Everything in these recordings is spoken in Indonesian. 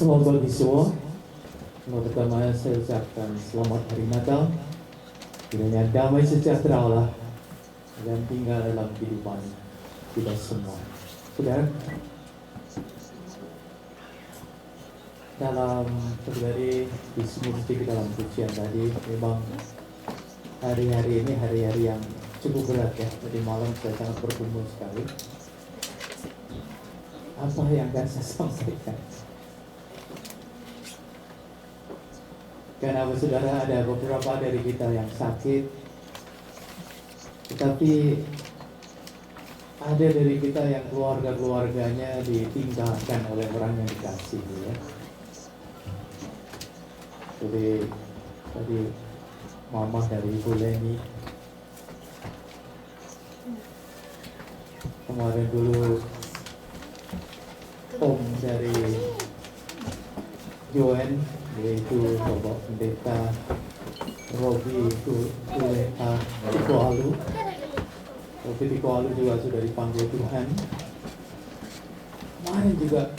Selamat pagi semua. Pertama saya ucapkan selamat hari Natal. Kiranya damai sejahtera Allah dan tinggal dalam kehidupan kita semua. Saudara, dalam sebenarnya diskusi dalam pujian tadi, memang hari-hari ini hari-hari yang cukup berat ya. Tadi malam saya sangat bergumul sekali. Apa yang akan saya sampaikan? Karena saudara, ada beberapa dari kita yang sakit, tetapi ada dari kita yang keluarga-keluarganya ditinggalkan oleh orang yang dikasih ya. Jadi tadi mama dari Ibu Leni, kemarin dulu om dari Joen, yaitu Bapak Pendeta Robi Tuleka Tikoalu. Robi Tikoalu juga sudah dipanggil Tuhan. Kemarin juga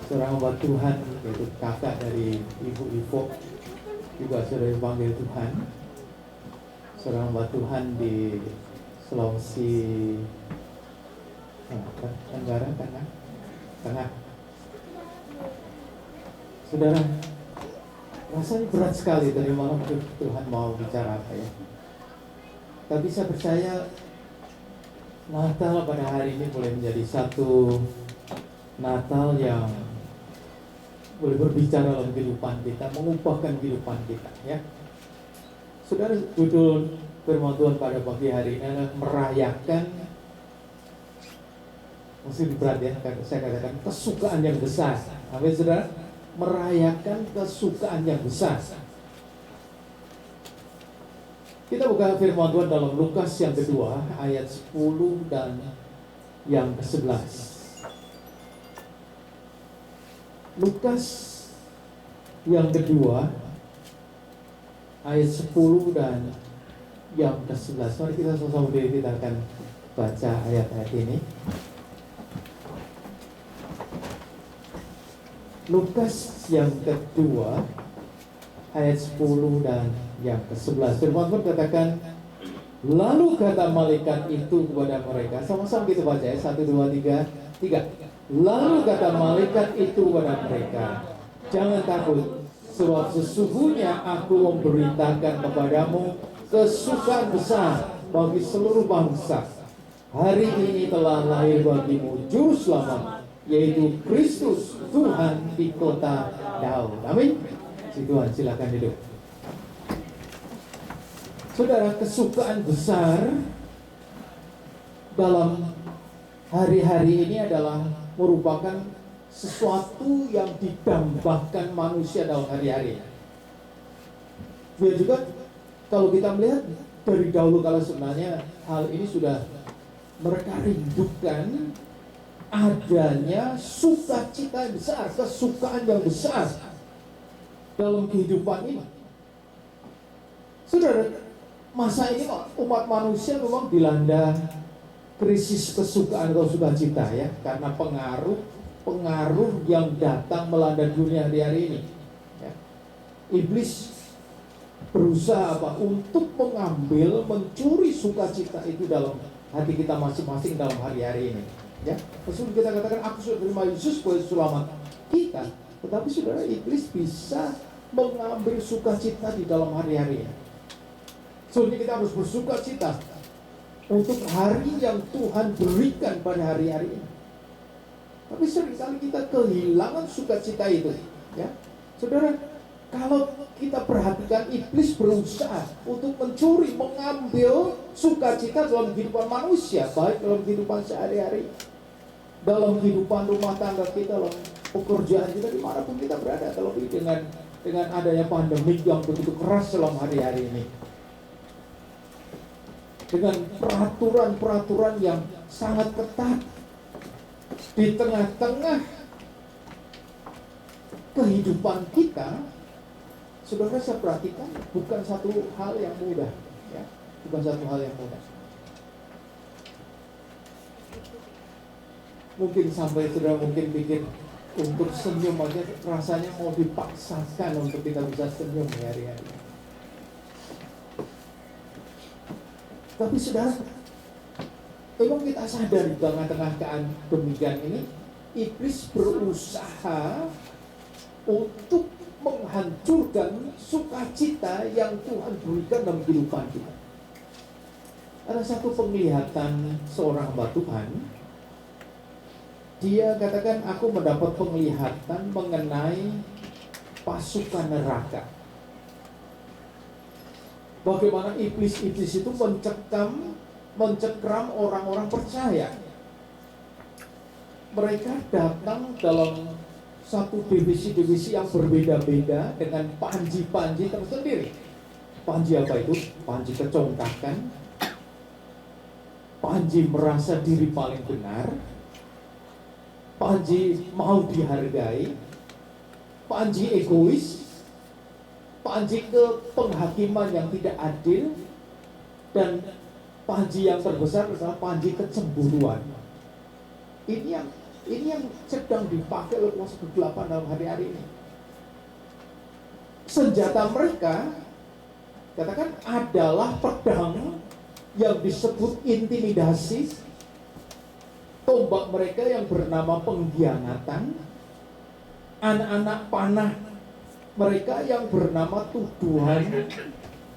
seorang hamba Tuhan, yaitu kakak dari Ibu Ivo, juga sudah dipanggil Tuhan. Seorang hamba Tuhan di Sulawesi Tenggara, Tengah. Saudara, rasanya berat sekali dari malam Tuhan mau bicara apa ya. Tapi saya percaya Natal pada hari ini boleh menjadi satu Natal yang boleh berbicara dalam kehidupan kita, mengubahkan kehidupan kita ya. Saudara, judul firman Tuhan pada pagi hari ini adalah merayakan, mesti berat ya, saya katakan kesukaan yang besar. Amin saudara, merayakan kesukaan yang besar. Kita buka firman Tuhan dalam Lukas yang kedua ayat 10 dan yang ke-11. Lukas yang kedua ayat 10 dan yang ke-11. Mari kita sama-sama kita akan baca ayat-ayat ini. Lukas yang kedua ayat 10 dan yang ke-11. Firman Tuhan katakan, lalu kata malaikat itu kepada mereka, sama-sama kita baca ya, 1, 2, 3. Lalu kata malaikat itu kepada mereka, jangan takut, sebab sesungguhnya aku memberitakan kepadamu kesukaan besar bagi seluruh bangsa. Hari ini telah lahir bagimu juru selamat, yaitu Kristus Tuhan di kota Daud. Amin. Si Tuhan, silakan duduk. Saudara, kesukaan besar dalam hari-hari ini adalah merupakan sesuatu yang didambakan manusia dalam hari-hari. Biar juga kalau kita melihat dari dahulu kala sebenarnya hal ini sudah mereka rindukan adanya sukacita yang besar, kesukaan yang besar dalam kehidupan ini. Saudara, masa ini umat manusia memang dilanda krisis kesukaan atau sukacita ya, karena pengaruh yang datang melanda dunia hari ini. Ya. Iblis berusaha untuk mengambil, mencuri sukacita itu dalam hati kita masing-masing dalam hari-hari ini. Ya, Rasul kita katakan aku sudah terima Yesus sebagai selamat kita, tetapi saudara, iblis bisa mengambil sukacita di dalam hari-hari. Soalnya kita harus bersukacita untuk hari yang Tuhan berikan pada hari-hari ini. Tapi seringkali kita kehilangan sukacita itu. Ya, saudara, kalau kita perhatikan, iblis berusaha untuk mencuri, mengambil sukacita dalam kehidupan manusia, baik dalam kehidupan sehari-hari, dalam kehidupan rumah tangga kita, dalam pekerjaan kita, dimanapun kita berada. Terlebih dengan adanya pandemik yang begitu keras dalam hari-hari ini, dengan peraturan-peraturan yang sangat ketat di tengah-tengah kehidupan kita, saudara, saya perhatikan bukan satu hal yang mudah, ya, bukan satu hal yang mudah. Mungkin sampai saudara mungkin pikir, Untuk senyum aja rasanya mau dipaksakan untuk kita bisa senyum hari-hari. Tapi saudara, memang kita sadar di tengah-tengah keadaan demikian ini, iblis berusaha untuk menghancurkan sukacita yang Tuhan berikan dalam kehidupan kita. Ada satu penglihatan seorang hamba Tuhan. Dia katakan, aku mendapat penglihatan mengenai pasukan neraka. Bagaimana iblis-iblis itu mencekram orang-orang percaya. Mereka datang dalam satu divisi-divisi yang berbeda-beda dengan panji-panji tersendiri. Panji apa itu? Panji kecongkakan, panji merasa diri paling benar, panji mau dihargai, panji egois, panji ke penghakiman yang tidak adil, dan panji yang terbesar adalah panji kecemburuan. Ini yang sedang dipakai oleh kuasa kegelapan dalam hari-hari ini. Senjata mereka, katakan, adalah pedang yang disebut intimidasi, tombak mereka yang bernama pengkhianatan, anak-anak panah mereka yang bernama tuduhan,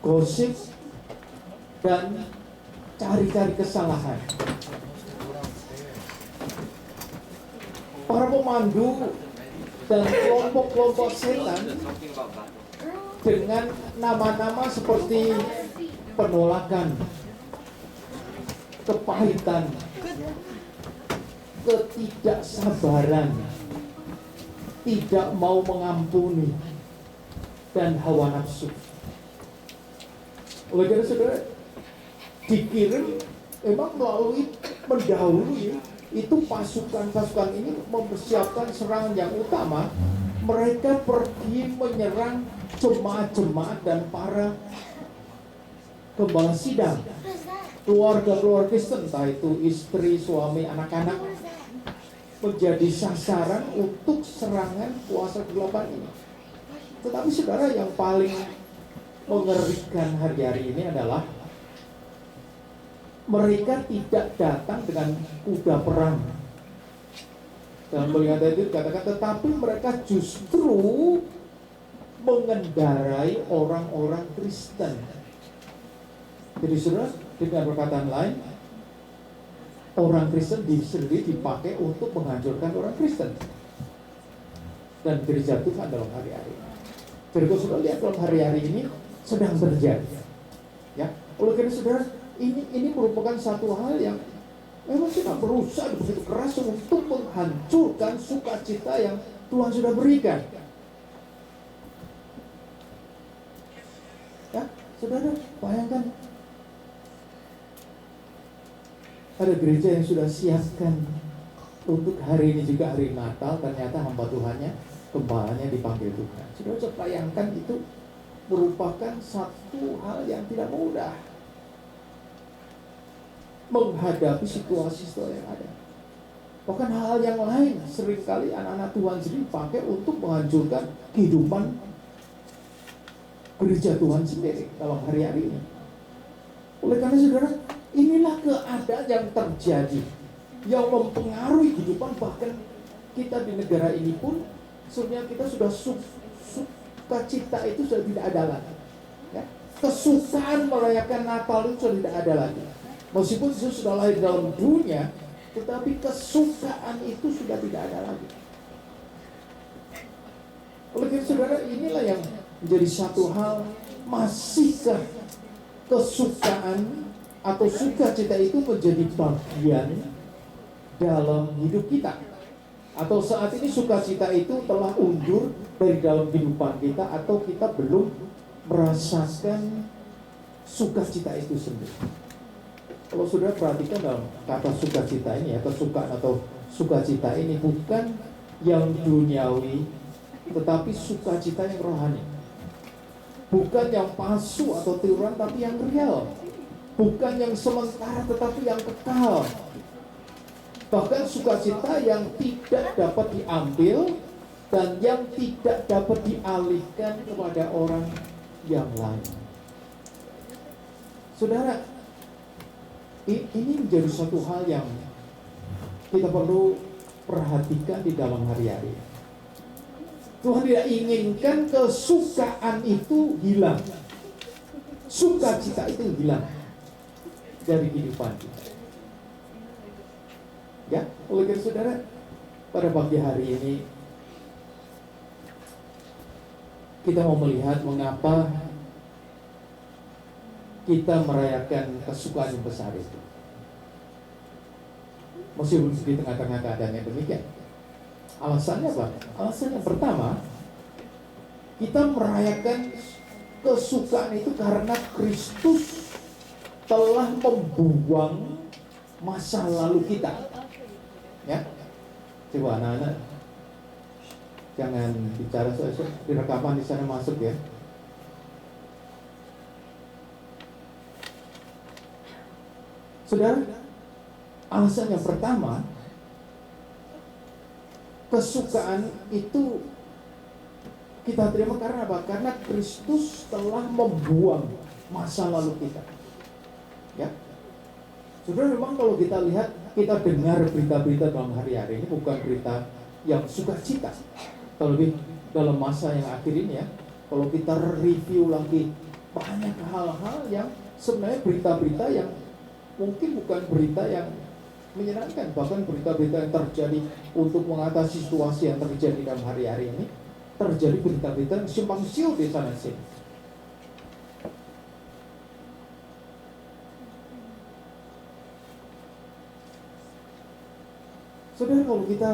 gosip, dan cari-cari kesalahan. Para pemandu dan kelompok-kelompok setan dengan nama-nama seperti penolakan, kepahitan, ketidaksabaran, tidak mau mengampuni, dan hawa nafsu. Oleh karena saudara, dikirim memang melalui mendahului itu pasukan-pasukan ini mempersiapkan serangan yang utama. Mereka pergi menyerang jemaat-jemaat dan para gembala sidang, keluarga-keluarga Kristen, entah itu istri, suami, anak-anak, menjadi sasaran untuk serangan kuasa kegelapan ini. Tetapi saudara, yang paling mengerikan hari-hari ini adalah mereka tidak datang dengan kuda perang. Dalam melihat itu dikatakan, tetapi mereka justru mengendarai orang-orang Kristen. Jadi saudara, dengan perkataan lain, orang Kristen sendiri dipakai untuk menghancurkan orang Kristen dan gereja Tuhan dalam hari-hari ini. Jadi kalau saudara lihat dalam hari-hari ini sedang terjadi, ya. Oleh karena saudara, ini merupakan satu hal yang memang kita berusaha begitu keras untuk menghancurkan sukacita yang Tuhan sudah berikan. Ya, saudara, bayangkan ada gereja yang sudah siapkan untuk hari ini juga hari Natal, ternyata hamba Tuhannya, gembalanya dipanggil Tuhan. Saudara, bayangkan itu merupakan satu hal yang tidak mudah menghadapi situasi yang ada. Bahkan hal-hal yang lain seringkali anak-anak Tuhan sendiri pakai untuk menghancurkan kehidupan gereja Tuhan sendiri dalam hari-hari ini. Oleh karena saudara, inilah keadaan yang terjadi, yang mempengaruhi kehidupan. Bahkan kita di negara ini pun sebenarnya kita sudah sukacita itu sudah tidak ada lagi, ya? Kesukaan merayakan Natal itu sudah tidak ada lagi. Meskipun Yesus sudah lahir dalam dunia, tetapi kesukaan itu sudah tidak ada lagi. Oleh karena saudara, inilah yang menjadi satu hal, masihkah kesukaan atau sukacita itu menjadi bagian dalam hidup kita? Atau saat ini sukacita itu telah undur dari dalam kehidupan kita, atau kita belum merasakan sukacita itu sendiri? Kalau sudah perhatikan dalam kata sukacita ini, ya, kesukaan atau sukacita ini bukan yang duniawi, tetapi sukacita yang rohani. Bukan yang palsu atau tiruan, tapi yang real. Bukan yang sementara, tetapi yang kekal. Bahkan sukacita yang tidak dapat diambil dan yang tidak dapat dialihkan kepada orang yang lain. Saudara, ini menjadi satu hal yang kita perlu perhatikan di dalam hari-hari. Tuhan tidak inginkan kesukaan itu hilang, sukacita itu hilang dari kehidupan kita. Ya, oleh karena saudara, pada pagi hari ini kita mau melihat mengapa kita merayakan kesukaan yang besar itu. Meskipun di tengah-tengah keadaan yang demikian. Alasannya apa? Alasan yang pertama, kita merayakan kesukaan itu karena Kristus telah membuang masa lalu kita. Ya, coba anak-anak jangan bicara soal di rekaman di sana masuk ya. Saudara, alasan yang pertama, kesukaan itu kita terima karena apa? Karena Kristus telah membuang masa lalu kita. Ya, saudara, memang kalau kita lihat, kita dengar berita-berita dalam hari-hari ini bukan berita yang sukacita. Terlebih dalam masa yang akhir ini ya, kalau kita review lagi banyak hal-hal yang sebenarnya berita-berita yang mungkin bukan berita yang menyenangkan, bahkan berita-berita yang terjadi untuk mengatasi situasi yang terjadi dalam hari-hari ini, terjadi berita-berita yang simpang siur di sana sini. Saudara, kalau kita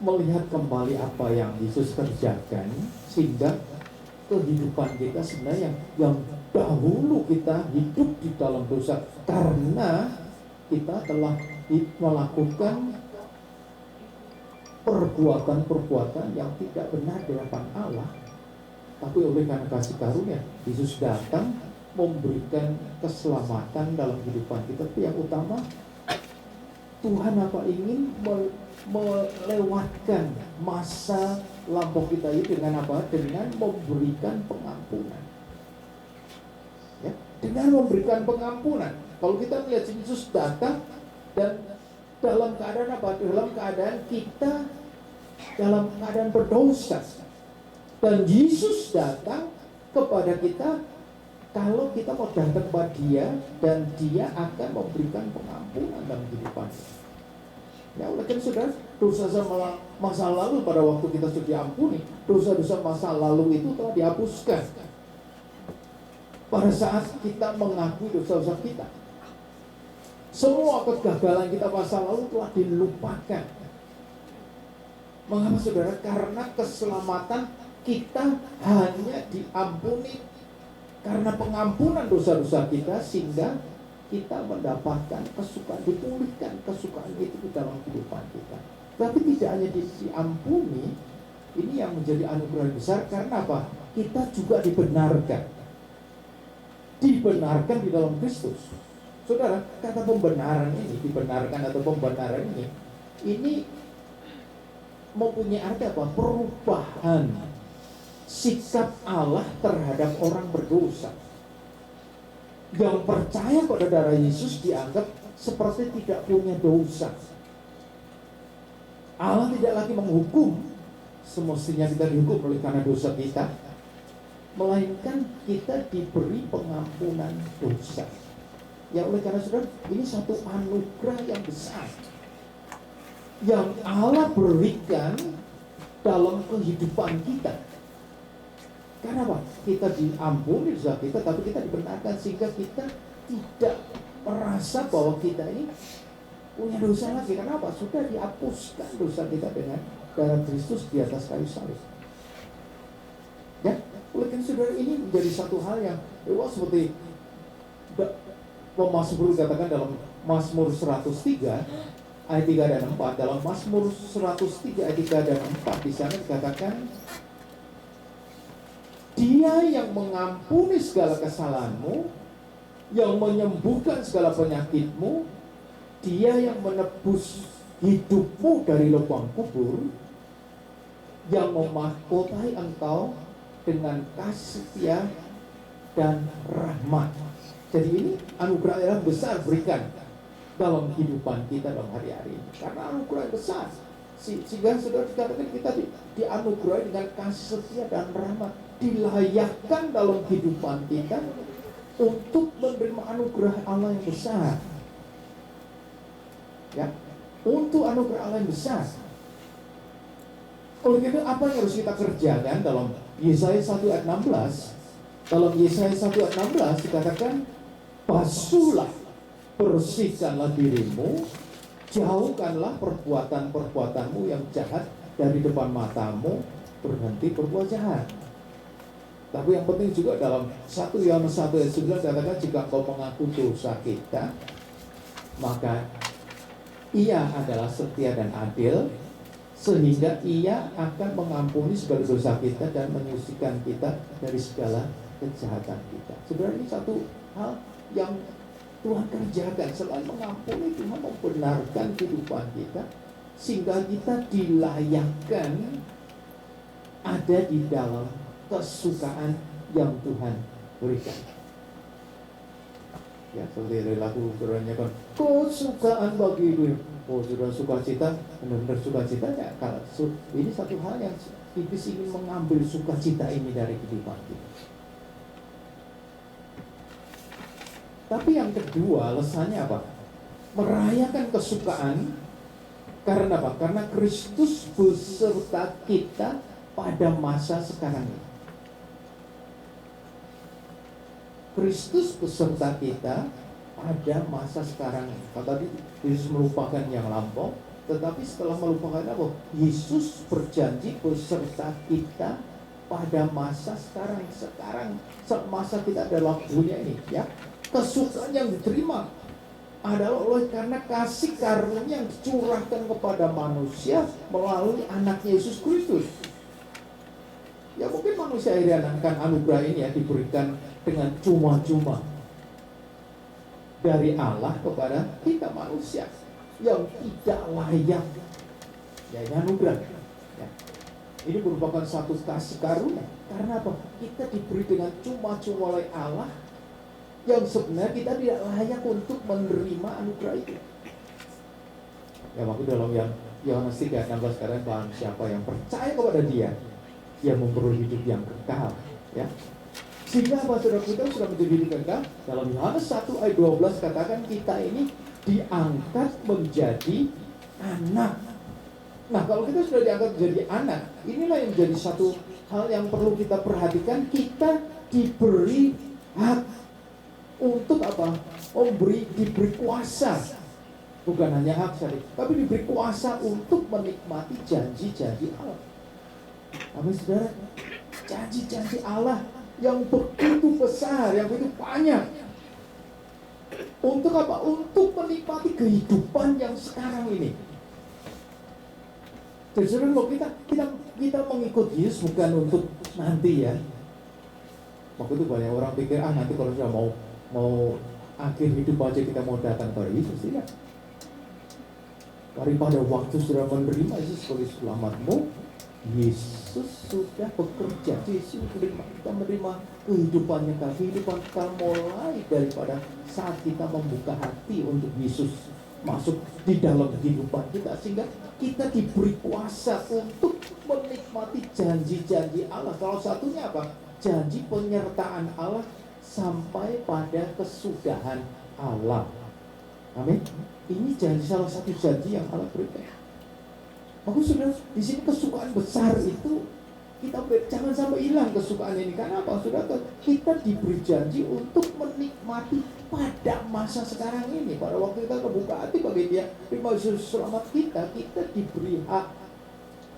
melihat kembali apa yang Yesus kerjakan, sehingga kehidupan kita sebenarnya yang dahulu kita hidup di dalam dosa karena kita telah melakukan perbuatan-perbuatan yang tidak benar di hadapan Allah. Tapi oleh karena kasih karunia, Yesus datang memberikan keselamatan dalam kehidupan kita. Tapi yang utama, Tuhan apa ingin melewatkan masa lampau kita itu dengan apa? Dengan memberikan pengampunan. Ya, dengan memberikan pengampunan. Kalau kita melihat Yesus datang dan dalam keadaan apa? Dalam keadaan kita dalam keadaan berdosa. Dan Yesus datang kepada kita kalau kita mau datang kepada Dia, dan Dia akan memberikan pengampunan dalam kehidupan kita. Ya, oleh karena saudara, dosa-dosa masa lalu pada waktu kita sudah diampuni, dosa-dosa masa lalu itu telah dihapuskan pada saat kita mengakui dosa-dosa kita. Semua kegagalan kita masa lalu telah dilupakan. Mengapa saudara? Karena keselamatan kita hanya diampuni karena pengampunan dosa-dosa kita, sehingga kita mendapatkan kesukaan, dipulihkan kesukaan itu di dalam kehidupan kita. Tapi tidak hanya diampuni, ini yang menjadi anugerah besar. Karena apa? Kita juga dibenarkan di dalam Kristus. Saudara, kata pembenaran ini, dibenarkan atau pembenaran ini mempunyai arti apa? Perubahan sikap Allah terhadap orang berdosa. Yang percaya pada darah Yesus dianggap seperti tidak punya dosa. Allah tidak lagi menghukum, semestinya kita dihukum oleh karena dosa kita, melainkan kita diberi pengampunan dosa. Ya, oleh karena saudara, ini satu anugerah yang besar yang Allah berikan dalam kehidupan kita. Karena apa? Kita diampuni dosa kita, tapi kita dibenarkan sehingga kita tidak merasa bahwa kita ini punya dosa lagi. Karena apa? Sudah dihapuskan dosa kita dengan darah Kristus di atas kayu salib. Ya, oleh karena saudara, ini menjadi satu hal yang seperti Mazmur dikatakan dalam Mazmur 103 ayat 3 dan 4. Dalam Mazmur 103 ayat 3 dan 4 di sana dikatakan, Dia yang mengampuni segala kesalahanmu, yang menyembuhkan segala penyakitmu, Dia yang menebus hidupmu dari lubang kubur, yang memahkotai engkau dengan kasih setia dan rahmat. Jadi ini anugerah yang besar berikan dalam kehidupan kita dalam hari-hari ini. Karena anugerah yang besar, sehingga saudara dikatakan kita dianugerahi dengan kasih setia dan rahmat, dilayakkan dalam kehidupan kita untuk menerima anugerah Allah yang besar. Ya, untuk anugerah Allah yang besar. Oleh itu apa yang harus kita kerjakan dalam Yesaya 1 ayat 16? Dalam Yesaya 1 ayat 16 dikatakan, basuhlah, bersihkanlah dirimu, jauhkanlah perbuatan-perbuatanmu yang jahat dari depan matamu, berhenti berbuat jahat. Tapi yang penting juga dalam 1 Yohanes 1 ayat 9 dikatakan, jika engkau mengaku dosa kita, maka Ia adalah setia dan adil, sehingga Ia akan mengampuni segala dosa kita dan menyucikan kita dari segala kejahatan kita. Sebenarnya ini satu hal yang Tuhan kerjakan. Selain mengampuni, Tuhan membenarkan kehidupan kita, sehingga kita dilayakkan ada di dalam kesukaan yang Tuhan berikan. Ya, seperti dari lagu saudara kan, kesukaan bagi hidup. Oh, sudah sukacita, benar-benar sukacita ya. Kalau ini satu hal yang iblis ingin mengambil sukacita ini dari kehidupan kita. Tapi yang kedua, alasannya apa? Merayakan kesukaan karena apa? Karena Kristus beserta kita pada masa sekarang ini. Kristus beserta kita pada masa sekarang ini. Kalau tadi Yesus melupakan yang lampau, tetapi setelah melupakan apa? Yesus berjanji beserta kita pada masa sekarang. Sekarang masa kita dalam dunia ini, ya. Kesukaan yang diterima adalah oleh karena kasih karunia yang dicurahkan kepada manusia melalui anaknya Yesus Kristus. Ya mungkin manusia akhirnya akan anugerah ini ya diberikan dengan cuma-cuma dari Allah kepada kita manusia yang tidak layak. Ya ini anugerah. Ya. Ini merupakan satu kasih karunia. Karena apa? Kita diberi dengan cuma-cuma oleh Allah yang sebenarnya kita tidak layak untuk menerima anugerah itu. Ya waktu dalam yang Yohanes 3:16 sekarang, bahwa siapa yang percaya kepada Dia, Dia memperoleh hidup yang kekal. Ya. Sehingga apa, saudara, kita sudah menjadi hidup kekal. Dalam Yohanes 1 ayat 12 katakan kita ini diangkat menjadi anak. Nah kalau kita sudah diangkat menjadi anak, inilah yang menjadi satu hal yang perlu kita perhatikan. Kita diberi hak untuk apa? Diberi kuasa. Bukan hanya hak saja, tapi diberi kuasa untuk menikmati janji-janji Allah. Amin, saudara. Janji-janji Allah yang begitu besar, yang begitu banyak. Untuk apa? Untuk menikmati kehidupan yang sekarang ini. Jadi saudara, kita mengikut Yesus bukan untuk nanti ya. Waktu itu banyak orang pikir, nanti kalau sudah mau akhir hidup aja kita mau datang kepada Yesus. Tidak. Daripada waktu sudah menerima Yesus sebagai selamatmu, Yesus sudah bekerja. Yesus kita menerima kehidupan kekal mulai daripada saat kita membuka hati untuk Yesus masuk di dalam kehidupan kita, sehingga kita diberi kuasa untuk menikmati janji-janji Allah. Salah satunya apa? Janji penyertaan Allah sampai pada kesudahan Allah. Amin. Ini salah satu janji yang Allah berikan. Maka sudah di sini kesukaan besar itu kita jangan sampai hilang kesukaan ini. Karena apa? Sudah kita diberi janji untuk menikmati pada masa sekarang ini. Pada waktu kita kebuka hati bagi Dia, terima Yesus selamat kita diberi hak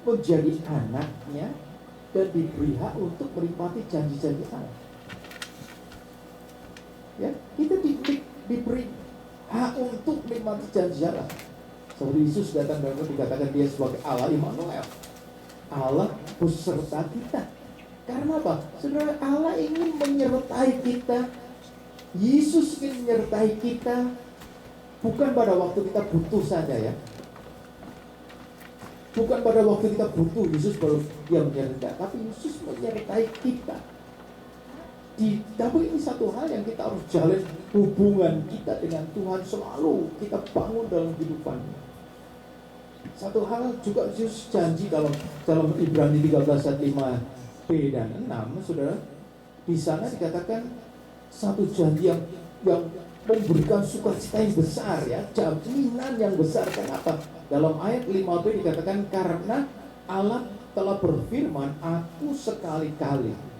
menjadi anaknya dan diberi hak untuk menikmati janji-janji Allah. Ya, kita diberi hak untuk menikmati janji Allah. Seperti Yesus datang dan dikatakan Dia sebagai Allah Immanuel, Allah beserta kita. Karena apa? Saudara, Allah ingin menyertai kita. Yesus ingin menyertai kita bukan pada waktu kita butuh saja ya, Bukan pada waktu kita butuh Yesus baru dia menyertai, tapi Yesus menyertai kita. Tapi ini satu hal yang kita harus jalin hubungan kita dengan Tuhan, selalu kita bangun dalam kehidupan. Satu hal juga Yesus janji dalam Ibrani 13 ayat 5b dan 6, saudara, di sana dikatakan satu janji yang memberikan sukacita yang besar, ya, jaminan yang besar. Kenapa? Dalam ayat 5b dikatakan, karena Allah telah berfirman, aku sekali-kali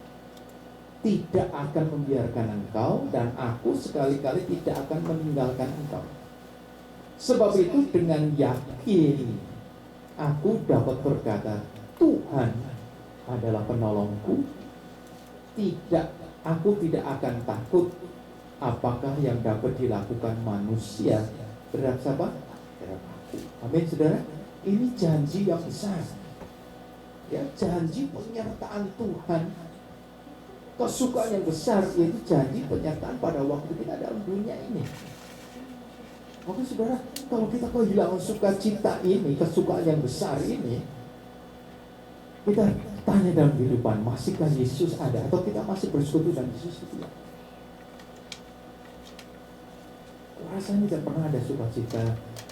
tidak akan membiarkan engkau, dan aku sekali-kali tidak akan meninggalkan engkau. Sebab itu dengan yakin aku dapat berkata, Tuhan adalah penolongku. Aku tidak akan takut apakah yang dapat dilakukan manusia terhadap siapa? Terhadap aku. Amin, saudara. Ini janji yang besar, ya, janji penyertaan Tuhan, kesukaan yang besar, yaitu janji penyertaan pada waktu kita dalam dunia ini. Maka saudara, kalau kita kehilangan sukacita ini, kesukaan yang besar ini, kita tanya dalam kehidupan, masihkah Yesus ada, atau kita masih bersekutu dengan Yesus itu? Rasanya tidak pernah ada sukacita,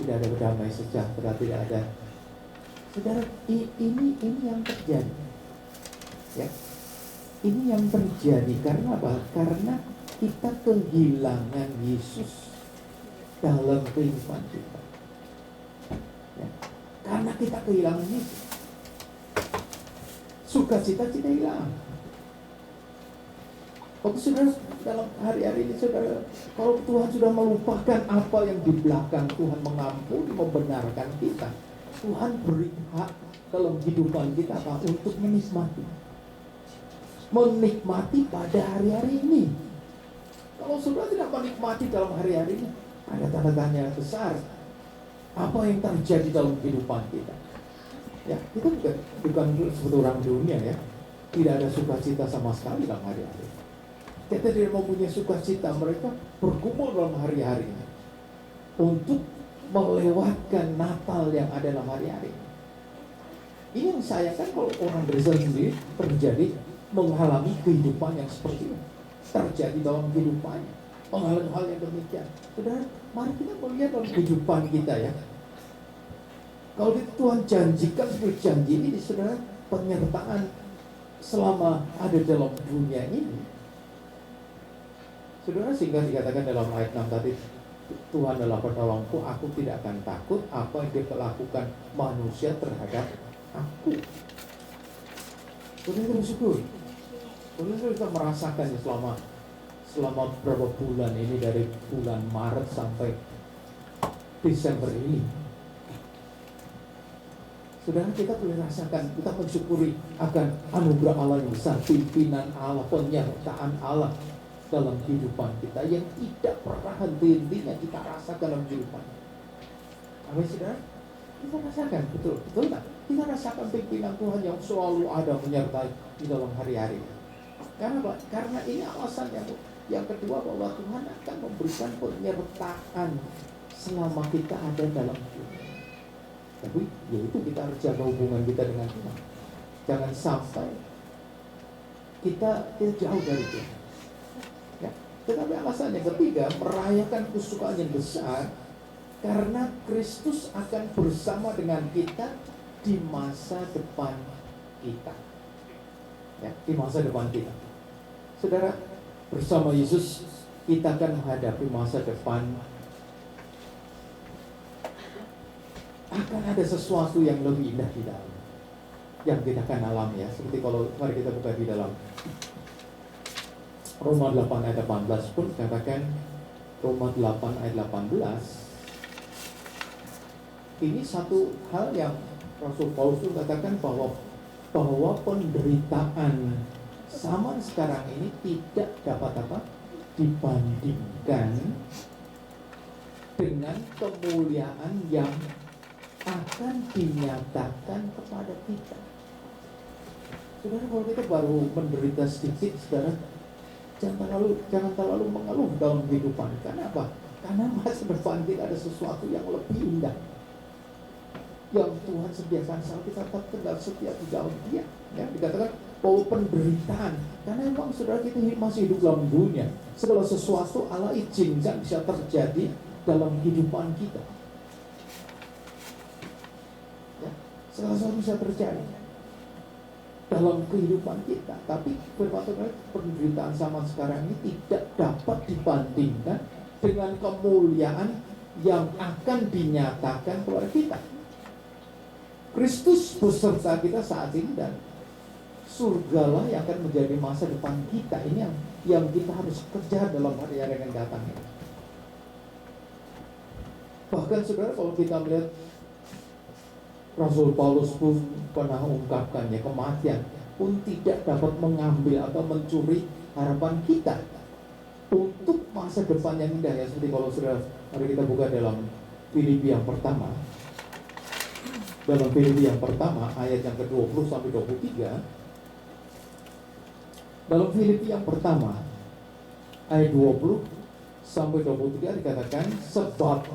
tidak ada damai sejahtera, tidak ada. Saudara, ini yang terjadi, ya. Ini yang terjadi karena apa? Karena kita kehilangan Yesus dalam kehidupan kita, ya. Karena kita kehilangan Yesus, sukacita kita hilang. Waktu saudara dalam hari-hari ini, saudara, kalau Tuhan sudah melupakan apa yang di belakang, Tuhan mengampuni, membenarkan kita, Tuhan beri hak dalam kehidupan kita apa? Untuk menikmati pada hari-hari ini. Kalau saudara tidak menikmati dalam hari-hari ini, ada tanda tanya besar. Apa yang terjadi dalam kehidupan kita? Ya, kita bukan seperti orang dunia, ya. Tidak ada sukacita sama sekali dalam hari-hari. Kita tidak mempunyai sukacita. Mereka berkumpul dalam hari-hari ini untuk melewatkan Natal yang ada dalam hari-hari. Ini yang sayangkan kalau orang Kristen sendiri terjadi mengalami kehidupan yang seperti ini, terjadi dalam kehidupannya, mengalami hal yang demikian. Saudara, mari kita melihat dalam kehidupan kita, ya. Kalau Tuhan janjikan seperti janji ini, saudara, penyertaan selama ada dalam dunia ini, saudara, sehingga dikatakan dalam ayat 6 tadi, Tuhan adalah penolongku, aku tidak akan takut apa yang dilakukan manusia terhadap aku. Saudara, bersyukur. Saudara, kita merasakannya selama berapa bulan ini, dari bulan Maret sampai Desember ini. Saudara, kita boleh rasakan, kita mensyukuri akan anugerah Allah yang besar, pimpinan Allah, penyertaan Allah dalam kehidupan kita yang tidak pernah henti-hentinya kita rasakan dalam kehidupan. Amin, saudara. Kita rasakan, betul tak? Kita rasakan pimpinan Tuhan yang selalu ada menyertai di dalam hari-hari. Karena apa? Karena ini alasan yang kedua, bahwa Tuhan akan memberikan penyertaan selama kita ada dalam hidup. Tapi yaitu kita harus jaga hubungan kita dengan Tuhan. Jangan sampai kita jauh dari Tuhan. Ya. Tetapi alasan yang ketiga, merayakan kesukaan yang besar, karena Kristus akan bersama dengan kita di masa depan kita. Ya, di masa depan kita. Saudara, bersama Yesus kita akan menghadapi masa depan. Akan ada sesuatu yang lebih indah di dalam yang kita akan alami, ya. Seperti kalau mari kita buka di dalam Roma 8 ayat 18 pun katakan, Roma 8 ayat 18, ini satu hal yang Rasul Paulus katakan bahwa penderitaan zaman sekarang ini tidak dapat dibandingkan dengan kemuliaan yang akan dinyatakan kepada kita. Saudara, kalau kita baru menderita sedikit, saudara, jangan terlalu mengeluh dalam kehidupan. Karena apa? Karena masa depan kita ada sesuatu yang lebih indah. yang Tuhan sediakan saat kita tetap tinggal setia di dalam Dia. Ya, dikatakan bahwa penderitaan, karena memang saudara kita masih hidup dalam dunia, segala sesuatu Allah izinkan bisa terjadi dalam kehidupan kita. Ya, segala sesuatu bisa terjadi dalam kehidupan kita, tapi berpatutlah penderitaan zaman sekarang ini tidak dapat dibandingkan dengan kemuliaan yang akan dinyatakan kepada kita. Kristus beserta kita saat ini, dan surgalah yang akan menjadi masa depan kita. Ini yang kita harus kerja dalam hari-hari yang datang ini. Bahkan saudara, kalau kita melihat Rasul Paulus pun pernah ungkapkannya, kematian pun tidak dapat mengambil atau mencuri harapan kita untuk masa depan yang indah. Ya, seperti kalau saudara, mari kita buka dalam Filipi yang pertama. Dalam Filipi yang pertama ayat yang ke-20 sampai 23. Dalam Filipi yang pertama ayat 20 sampai 23 dikatakan, sebab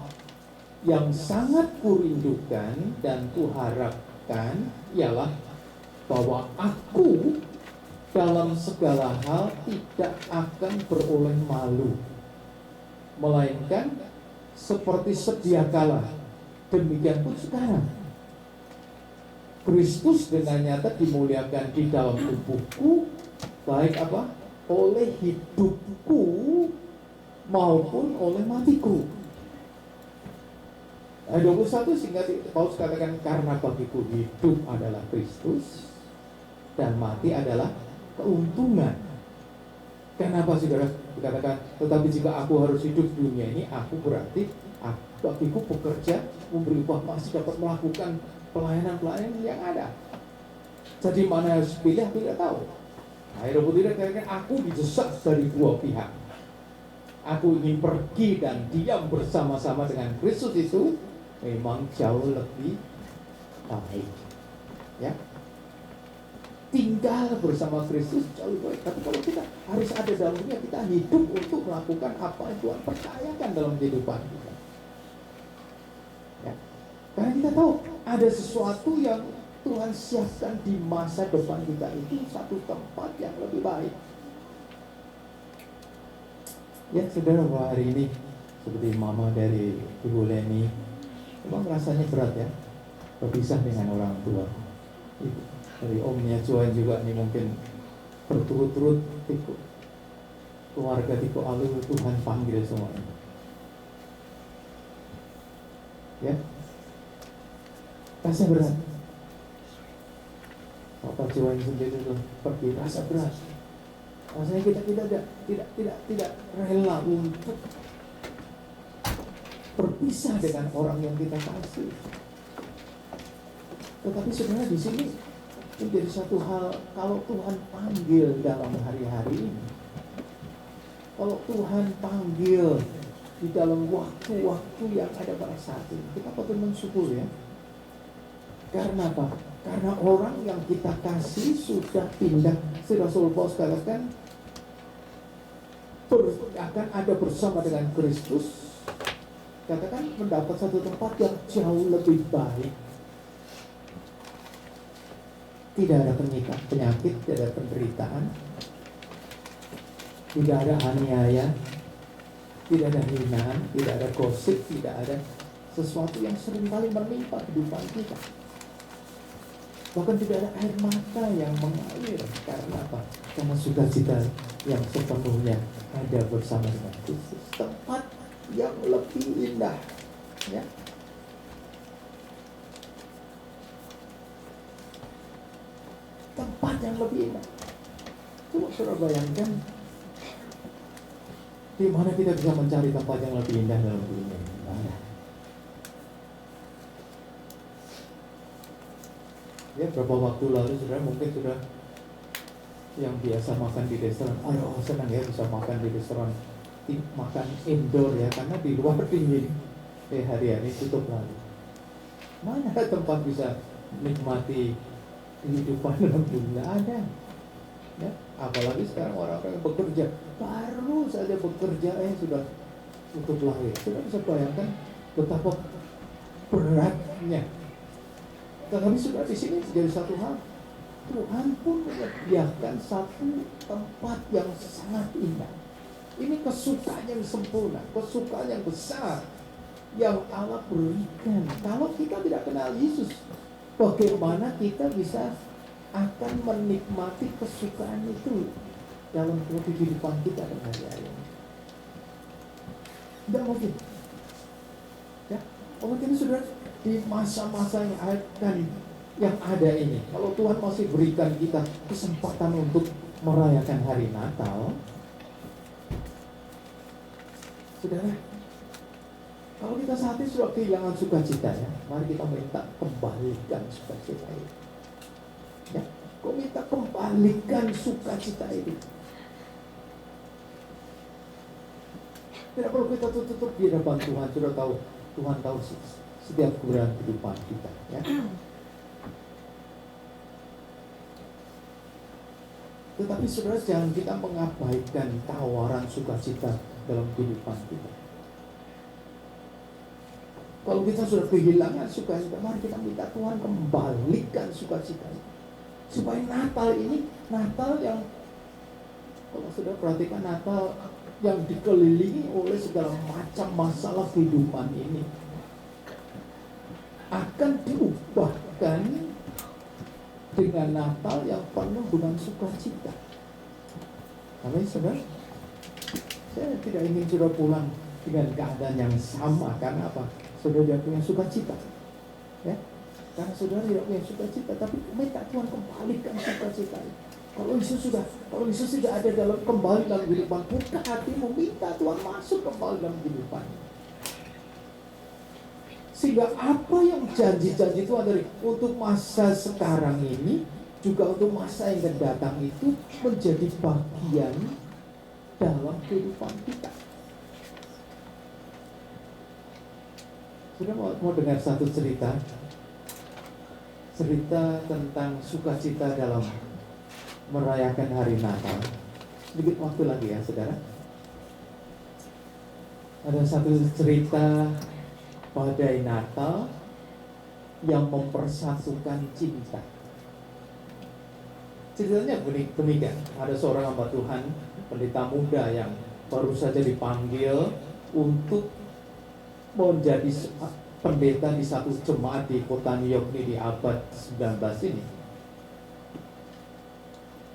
yang sangat kurindukan dan kuharapkan ialah bahwa aku dalam segala hal tidak akan beroleh malu, melainkan seperti sedia kala, demikian pun sekarang Kristus dengan nyata dimuliakan di dalam tubuhku, baik apa? Oleh hidupku maupun oleh matiku. Ayat 21 sehingga Paulus katakan, karena bagiku hidup adalah Kristus dan mati adalah keuntungan. Kenapa saudara dikatakan, tetapi jika aku harus hidup di dunia ini, aku berarti bagiku bekerja, memberi upah, masih dapat melakukan pelayanan-pelayanan yang ada. Jadi mana harus pilih, aku tidak tahu. Ayat 23 dikatakan, aku didesak dari dua pihak. Aku ingin pergi dan diam bersama-sama dengan Kristus, itu memang jauh lebih baik. Ya, tinggal bersama Kristus jauh lebih baik. Tapi kalau kita harus ada dalam dunia, kita hidup untuk melakukan apa yang Tuhan percayakan dalam kehidupan kita. Ya, karena kita tahu ada sesuatu yang Tuhan siapkan di masa depan kita, itu satu tempat yang lebih baik. Ya saudara, hari ini seperti mama dari Ibu Leni, memang rasanya berat ya, berpisah dengan orang tua. Dari omnya Joan juga nih mungkin berturut-turut keluarga Tiko Alu, Tuhan panggil semuanya. Ya, rasa berat. Bapak Joan sendiri tuh pergi, rasa berat. Rasanya kita tidak rela untuk berpisah dengan orang yang kita kasih. Tetapi sebenarnya di sini menjadi satu hal, kalau Tuhan panggil dalam hari-hari ini, kalau Tuhan panggil di dalam waktu-waktu yang ada pada saat ini, kita patut mensyukur ya. Karena apa? Karena orang yang kita kasih sudah pindah. Rasul Paulus katakan akan ada bersama dengan Kristus, katakan mendapat satu tempat yang jauh lebih baik. Tidak ada penyakit, tidak ada penderitaan, tidak ada aniaya, tidak ada hinaan, tidak ada gosip, tidak ada sesuatu yang seringkali menimpa kehidupan kita. Bahkan tidak ada air mata yang mengalir. Karena apa? Karena sukacita yang sepenuhnya ada bersama dengan Kristus. Tempat yang lebih indah, ya. Tempat yang lebih indah. Coba saudara bayangkan, di mana kita bisa mencari tempat yang lebih indah dalam dunia ini? Ada. Ya, beberapa waktu lalu saudara mungkin sudah yang biasa makan di restoran, aduh senang ya bisa makan di restoran, makan indoor ya, karena di luar dingin. Hari-hari tutup lagi. Mana tempat bisa menikmati kehidupan dalam dunia? Ada. Ya, apalagi sekarang orang-orang yang bekerja, baru saja bekerja sudah tutup lagi. Sudah bisa bayangkan betapa beratnya Tetapi sudah di sini jadi satu hal, Tuhan pun menyediakan satu tempat yang sangat indah. Ini kesukaan yang sempurna, kesukaan yang besar yang Allah berikan. Kalau kita tidak kenal Yesus, bagaimana kita bisa akan menikmati kesukaan itu dalam kehidupan kita dan hari-hari ini? Tidak mungkin. Ya, mungkin sudah di masa-masa yang ada ini, kalau Tuhan masih berikan kita kesempatan untuk merayakan hari Natal, saudara, kalau kita saat ini sudah kehilangan sukacita, ya, mari kita minta kembalikan sukacita itu. Ya, kau minta kembalikan sukacita itu. Tidak perlu kita tutup di hadapan Tuhan. Sudah tahu, Tuhan tahu setiap keberadaan kehidupan kita, ya. Tetapi saudara, jangan kita mengabaikan tawaran sukacita dalam kehidupan kita. Kalau kita sudah kehilangan sukacita, mari kita minta Tuhan kembalikan sukacita itu. Supaya Natal ini, Natal yang, kalau sudah perhatikan, Natal yang dikelilingi oleh segala macam masalah kehidupan ini akan diubahkan dengan Natal yang penuh dengan sukacita. Amin, saudara. Saya tidak ingin saudara pulang dengan keadaan yang sama. Karena apa? Saudara tidak punya sukacita, ya. Karena saudara tidak punya sukacita, tapi minta Tuhan kembalikan sukacita itu. Kalau Yesus tidak ada dalam kembali dalam kehidupan, buka hatimu, minta Tuhan masuk kembali dalam kehidupan. Sehingga apa yang janji-janji Tuhan dari untuk masa sekarang ini, juga untuk masa yang akan datang itu menjadi bagian dalam kehidupan kita. Sudah mau dengar satu cerita tentang sukacita dalam merayakan hari Natal. Sedikit waktu lagi ya, saudara. Ada satu cerita badai Natal yang mempersatukan cinta. Ceritanya demikian. Ada seorang hamba Tuhan, pendeta muda yang baru saja dipanggil untuk menjadi pendeta di satu jemaat di kota New York di abad 19 ini.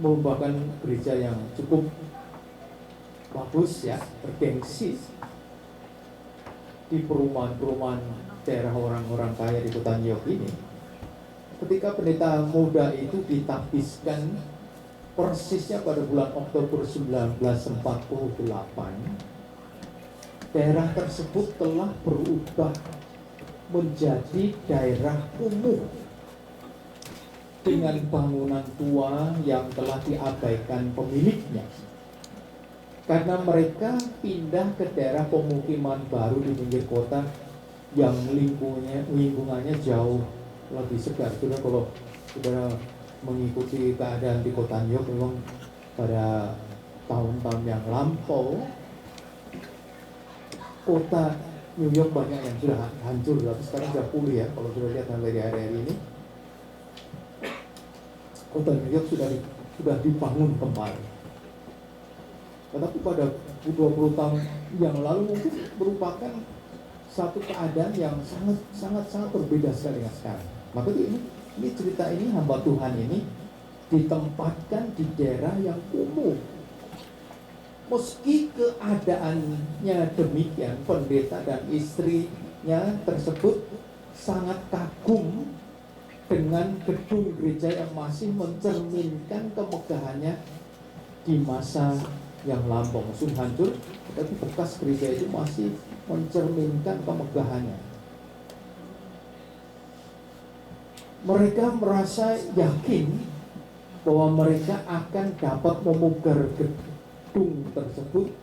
Merupakan gereja yang cukup bagus, ya, bergengsi di perumahan-perumahan daerah orang-orang kaya di kota New York ini. Ketika pendeta muda itu ditahbiskan persisnya pada bulan Oktober 1948, daerah tersebut telah berubah menjadi daerah kumuh dengan bangunan tua yang telah diabaikan pemiliknya. Karena mereka pindah ke daerah pemukiman baru di pinggir kota yang lingkungannya jauh lebih segar. Sudah, kalau sudah mengikuti keadaan di kota New York, memang pada tahun-tahun yang lampau kota New York banyak yang sudah hancur, tapi sekarang sudah pulih, ya. Kalau sudah lihat sampai di hari-hari ini, kota New York sudah dibangun kembali. Tetapi pada 20 tahun yang lalu mungkin merupakan satu keadaan yang sangat berbeda sekali dengan sekarang. Maka ini cerita ini, hamba Tuhan ini ditempatkan di daerah yang kumuh. Meski keadaannya demikian, pendeta dan istrinya tersebut sangat kagum dengan gedung gereja yang masih mencerminkan kemegahannya di masa yang lampau. Musuh hancur, tapi bekas gereja itu masih mencerminkan kemegahannya. Mereka merasa yakin bahwa mereka akan dapat memugar gedung tersebut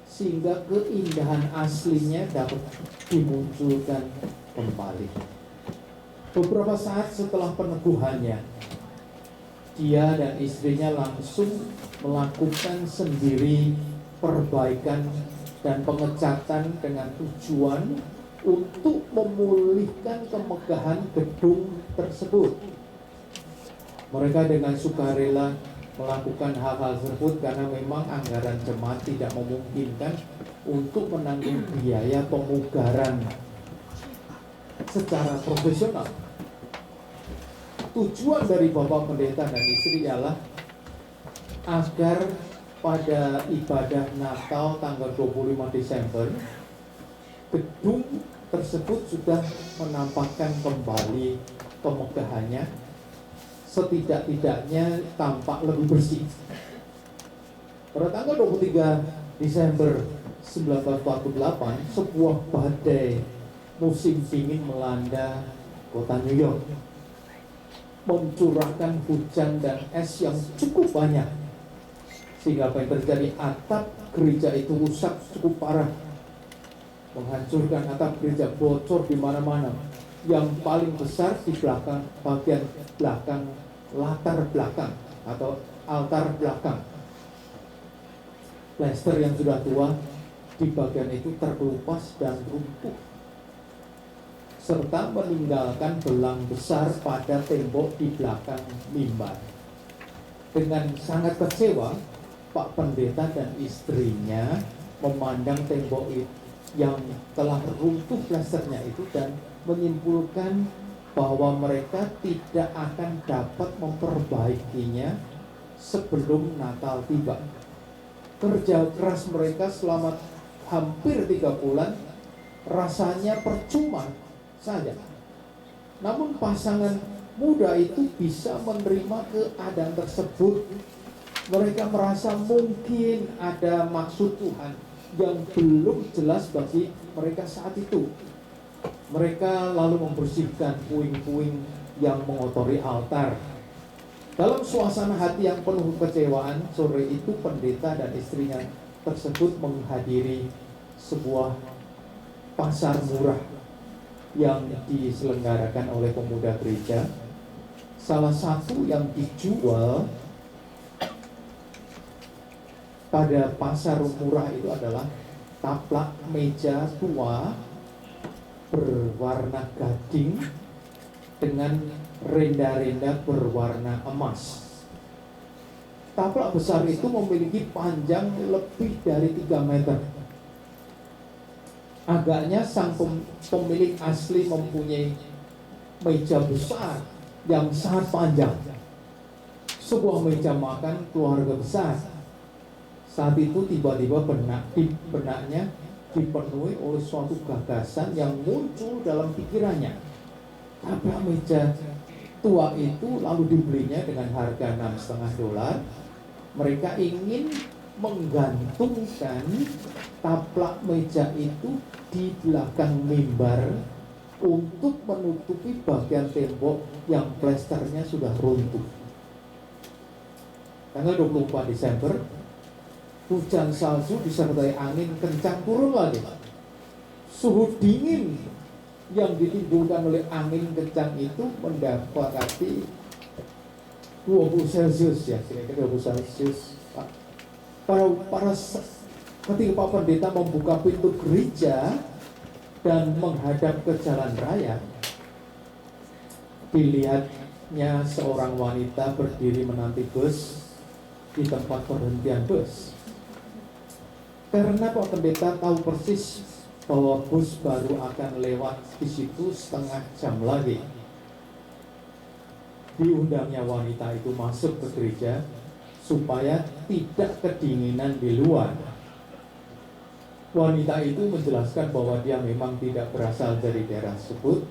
sehingga keindahan aslinya dapat dimunculkan kembali. Beberapa saat setelah peneguhannya, dia dan istrinya langsung melakukan sendiri perbaikan dan pengecatan dengan tujuan untuk memulihkan kemegahan gedung tersebut. Mereka dengan sukarela melakukan hal-hal tersebut karena memang anggaran jemaat tidak memungkinkan untuk menanggung biaya pemugaran secara profesional. Tujuan dari Bapak Pendeta dan istri ialah agar pada ibadah Natal tanggal 25 Desember gedung tersebut sudah menampakkan kembali kemegahannya, setidak-tidaknya tampak lebih bersih. Pada tanggal 23 Desember 1948, sebuah badai musim dingin melanda kota New York, mencurahkan hujan dan es yang cukup banyak, sehingga apa yang terjadi, atap gereja itu rusak cukup parah, menghancurkan atap gereja, bocor di mana-mana. Yang paling besar di belakang, bagian belakang, latar belakang atau altar belakang. Plester yang sudah tua di bagian itu terkelupas dan runtuh, serta meninggalkan belang besar pada tembok di belakang mimbar. Dengan sangat kecewa, Pak Pendeta dan istrinya memandang tembok itu yang telah runtuh plasternya itu dan menyimpulkan bahwa mereka tidak akan dapat memperbaikinya sebelum Natal tiba. Kerja keras mereka selama hampir 3 bulan rasanya percuma saja. Namun pasangan muda itu bisa menerima keadaan tersebut. Mereka merasa mungkin ada maksud Tuhan yang belum jelas bagi mereka saat itu. Mereka lalu membersihkan puing-puing yang mengotori altar. Dalam suasana hati yang penuh kekecewaan, sore itu pendeta dan istrinya tersebut menghadiri sebuah pasar murah yang diselenggarakan oleh pemuda gereja. Salah satu yang dijual pada pasar murah itu adalah taplak meja tua berwarna gading dengan renda-renda berwarna emas. Taplak besar itu memiliki panjang lebih dari 3 meter. Agaknya sang pemilik asli mempunyai meja besar yang sangat panjang, sebuah meja makan keluarga besar. Saat itu tiba-tiba benaknya dipenuhi oleh suatu gagasan yang muncul dalam pikirannya. Taplak meja tua itu lalu dibelinya dengan harga $6,5. Mereka ingin menggantungkan taplak meja itu di belakang mimbar untuk menutupi bagian tembok yang plesternya sudah runtuh. Tanggal 24 Desember, hujan salju disertai angin kencang turun lagi. Suhu dingin yang ditimbulkan oleh angin kencang itu mendapati 20 Celcius ya, kira-kira 20 Celcius. Ketika Pak Pendeta membuka pintu gereja dan menghadap ke jalan raya, dilihatnya seorang wanita berdiri menanti bus di tempat perhentian bus. Karena Pak Pendeta tahu persis bahwa bus baru akan lewat di situ setengah jam lagi, diundangnya wanita itu masuk ke gereja supaya tidak kedinginan di luar. Wanita itu menjelaskan bahwa dia memang tidak berasal dari daerah tersebut,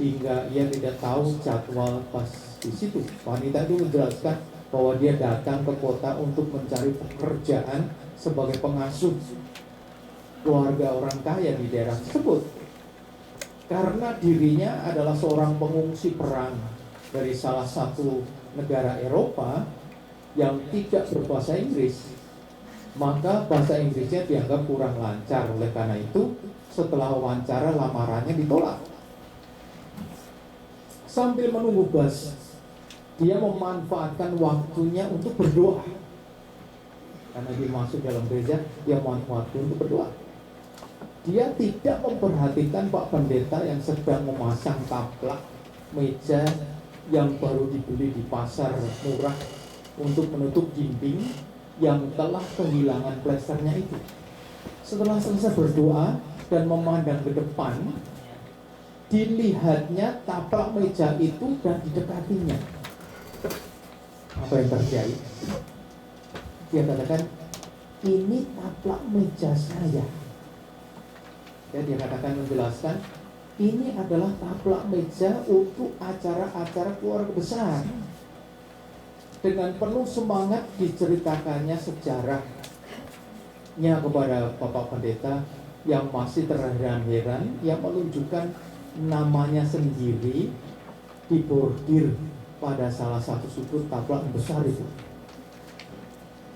hingga ia tidak tahu jadwal pas di situ. Wanita itu menjelaskan bahwa dia datang ke kota untuk mencari pekerjaan sebagai pengasuh keluarga orang kaya di daerah tersebut. Karena dirinya adalah seorang pengungsi perang dari salah satu negara Eropa yang tidak berbahasa Inggris, maka bahasa Inggrisnya dianggap kurang lancar. Oleh karena itu, setelah wawancara lamarannya ditolak. Sambil menunggu bus, dia memanfaatkan waktunya untuk berdoa. Karena dia masuk dalam gereja, dia memanfaatkan waktu untuk berdoa. Dia tidak memperhatikan Pak Pendeta yang sedang memasang taplak meja yang baru dibeli di pasar murah untuk menutup dinding yang telah kehilangan plesternya itu. Setelah selesai berdoa dan memandang ke depan, dilihatnya taplak meja itu dan didekatinya. Apa yang terjadi? Dia katakan, ini taplak meja saya. Ya, dia katakan menjelaskan, ini adalah taplak meja untuk acara-acara keluarga besar. Dengan penuh semangat diceritakannya sejarahnya kepada Bapak Pendeta yang masih terheran-heran, yang menunjukkan namanya sendiri dibordir pada salah satu sudut taplak besar itu.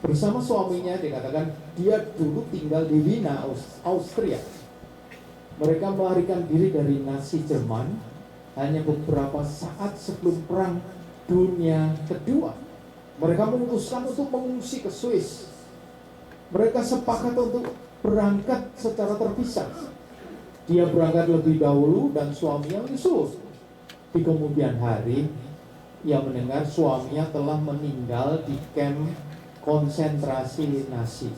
Bersama suaminya, dikatakan dia dulu tinggal di Wina, Austria. Mereka melarikan diri dari Nazi Jerman hanya beberapa saat sebelum Perang Dunia Kedua. Mereka memutuskan untuk mengungsi ke Swiss. Mereka sepakat untuk berangkat secara terpisah. Dia berangkat lebih dahulu dan suaminya menyusul. Di kemudian hari, ia mendengar suaminya telah meninggal di kamp konsentrasi Nazi.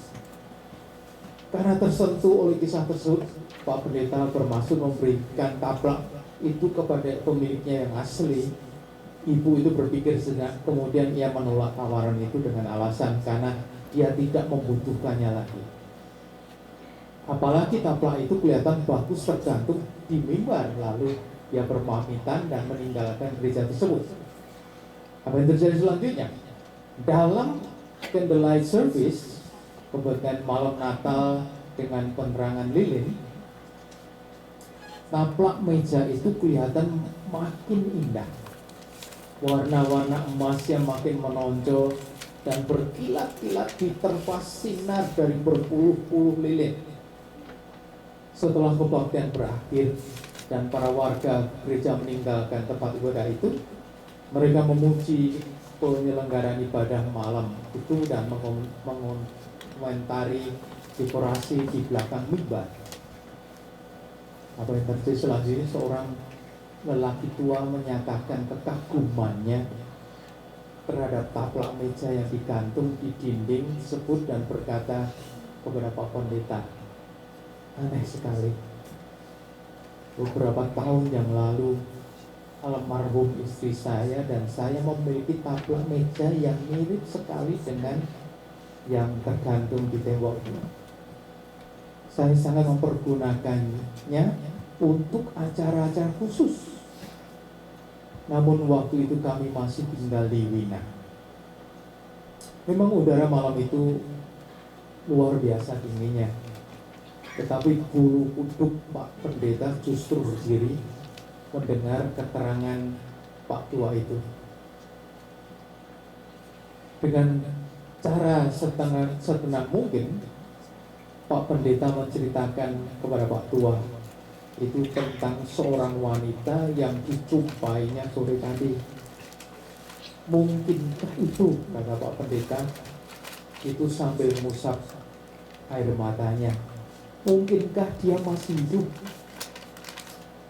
Karena tersentuh oleh kisah tersebut, Pak Pendeta bermaksud memberikan taplak itu kepada pemiliknya yang asli. Ibu itu berpikir sejenak, kemudian ia menolak tawaran itu dengan alasan karena dia tidak membutuhkannya lagi. Apalagi taplak itu kelihatan bagus tergantung di mimbar, lalu ia berpamitan dan meninggalkan gereja tersebut. Apa yang terjadi selanjutnya? Dalam candlelight service, kemudian malam Natal dengan penerangan lilin, taplak meja itu kelihatan makin indah. Warna-warna emasnya makin menonjol dan berkilat-kilat diterpa sinar dari berpuluh-puluh lilin. Setelah kebaktian berakhir dan para warga gereja meninggalkan tempat ibadah itu, mereka memuji penyelenggaraan ibadah malam itu dan mengomentari dekorasi di belakang mimbar. Apa yang terjadi selanjutnya, seorang lelaki tua menyatakan kekagumannya terhadap taplak meja yang digantung di dinding tersebut dan berkata kepada Pak Pendeta, aneh sekali. Beberapa tahun yang lalu, almarhum istri saya dan saya memiliki taplak meja yang mirip sekali dengan yang tergantung di tembok ini. Saya sangat mempergunakannya untuk acara-acara khusus. Namun waktu itu kami masih tinggal di Wina. Memang udara malam itu luar biasa dinginnya. Tetapi bulu kuduk Pak Pendeta justru berdiri mendengar keterangan Pak Tua itu. Dengan cara setenang mungkin, Pak Pendeta menceritakan kepada Pak Tua itu tentang seorang wanita yang dijumpainya sore tadi. Mungkinkah itu, kata Pak Pendeta, itu sambil mengusap air matanya. Mungkinkah dia masih hidup?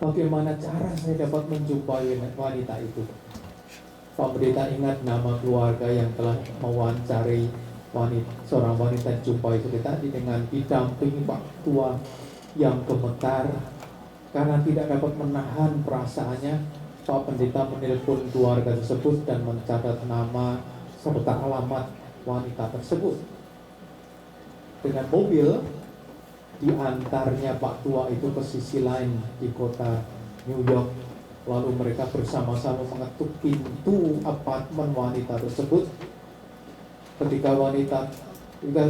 Bagaimana cara saya dapat menjumpai wanita itu? Pak Pendeta ingat nama keluarga yang telah mewawancari seorang wanita dijumpai sore tadi dengan didampingi Pak Tua yang gemetar karena tidak dapat menahan perasaannya. Pak Pendeta menelpon keluarga tersebut dan mencatat nama serta alamat wanita tersebut. Dengan mobil diantarnya Pak Tua itu ke sisi lain di kota New York. Lalu mereka bersama-sama mengetuk pintu apartemen wanita tersebut. Ketika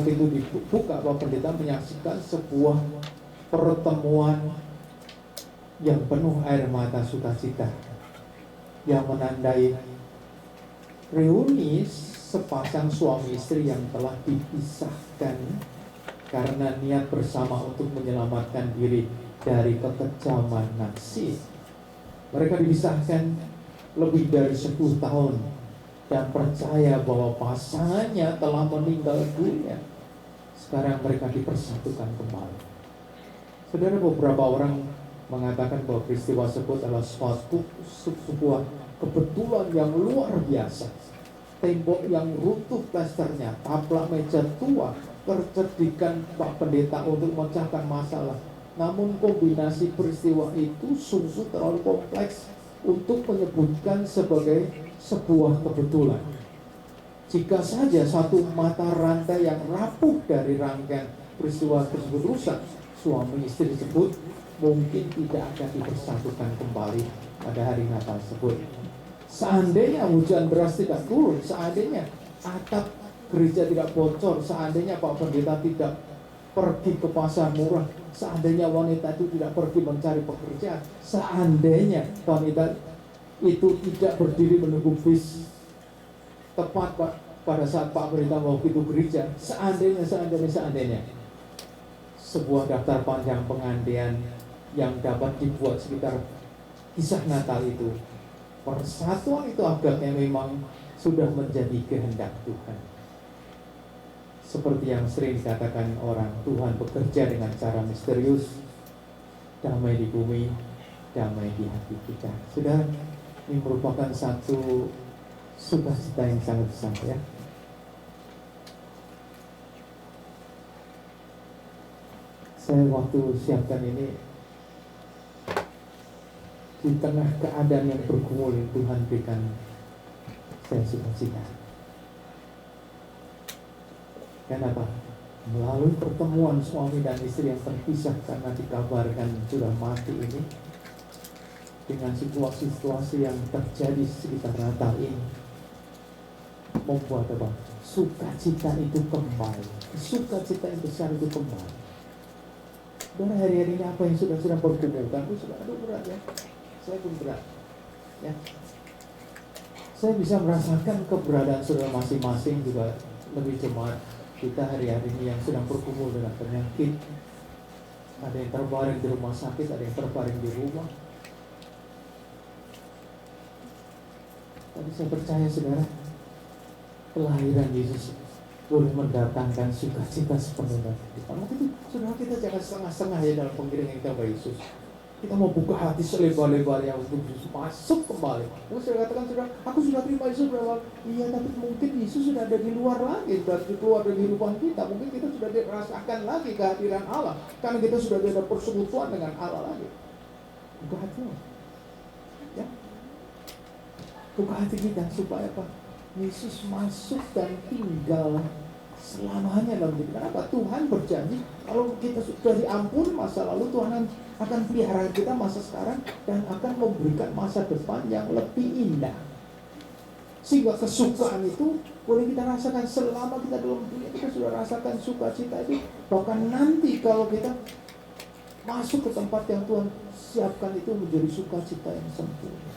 pintu dibuka, Pak Pendeta menyaksikan sebuah pertemuan yang penuh air mata sukacita, yang menandai reuni sepasang suami istri yang telah dipisahkan karena niat bersama untuk menyelamatkan diri dari kekejaman Nazi. Mereka dipisahkan lebih dari 10 tahun dan percaya bahwa pasangannya telah meninggal dunia. Sekarang mereka dipersatukan kembali. Saudara, beberapa orang mengatakan bahwa peristiwa tersebut adalah sebuah kebetulan yang luar biasa. Tembok yang runtuh plasternya, taplak meja tua, kecerdikan Pak Pendeta untuk memecahkan masalah. Namun kombinasi peristiwa itu sungguh terlalu kompleks untuk menyebutkan sebagai sebuah kebetulan. Jika saja satu mata rantai yang rapuh dari rangkaian peristiwa tersebut rusak, suami istri tersebut mungkin tidak akan dipersatukan kembali pada hari Natal tersebut. Seandainya hujan deras tidak turun, seandainya atap gereja tidak bocor, seandainya Pak Pendeta tidak pergi ke pasar murah, seandainya wanita itu tidak pergi mencari pekerjaan, seandainya wanita itu tidak berdiri menunggu bis tepat pada saat Pak Pendeta mau itu gereja, seandainya sebuah daftar panjang pengandian yang dapat dibuat sekitar kisah Natal itu, persatuan itu agaknya memang sudah menjadi kehendak Tuhan. Seperti yang sering dikatakan orang, Tuhan bekerja dengan cara misterius, damai di bumi, damai di hati kita. Sudah, ini merupakan satu sukacita yang sangat besar ya. Saya waktu siapkan ini, di tengah keadaan yang bergumul, Tuhan berikan saya sukacita. Kenapa? Melalui pertemuan suami dan istri yang terpisah karena dikabarkan sudah mati ini, dengan situasi-situasi yang terjadi sekitar Natal ini, membuat apa? Sukacita itu kembali. Sukacita yang besar itu kembali. Dan hari-hari ini apa yang sudah bergumulkan, sudah aduh berat ya. Saya pun berat ya. Saya bisa merasakan keberadaan saudara masing-masing, juga lebih jemaat kita hari-hari ini yang sedang bergumul dengan penyakit. Ada yang terbaring di rumah sakit, ada yang terbaring di rumah. Tapi saya percaya saudara, kelahiran Yesus boleh mendatangkan sukacita sepenuhnya. Mungkin itu saudara, kita jangan setengah-setengah ya dalam pengiringan kita kepada Yesus. Kita mau buka hati selebar-lebarnya untuk Yesus masuk kembali. Mungkin saya katakan, saudara, aku sudah terima Yesus berapa? Iya, tapi mungkin Yesus sudah ada di luar lagi, sudah keluar dari kehidupan kita. Mungkin kita sudah dirasakan lagi kehadiran Allah, karena kita sudah ada persekutuan dengan Allah lagi. Buka hatinya, ya. Buka hati kita supaya apa? Yesus masuk dan tinggal selamanya dalam diri. Kenapa? Tuhan berjanji kalau kita sudah diampuni masa lalu, Tuhan akan pelihara kita masa sekarang dan akan memberikan masa depan yang lebih indah. Sehingga kesukaan itu boleh kita rasakan selama kita dalam dunia. Kita sudah rasakan sukacita itu. Bahkan nanti kalau kita masuk ke tempat yang Tuhan siapkan, itu menjadi sukacita yang sempurna.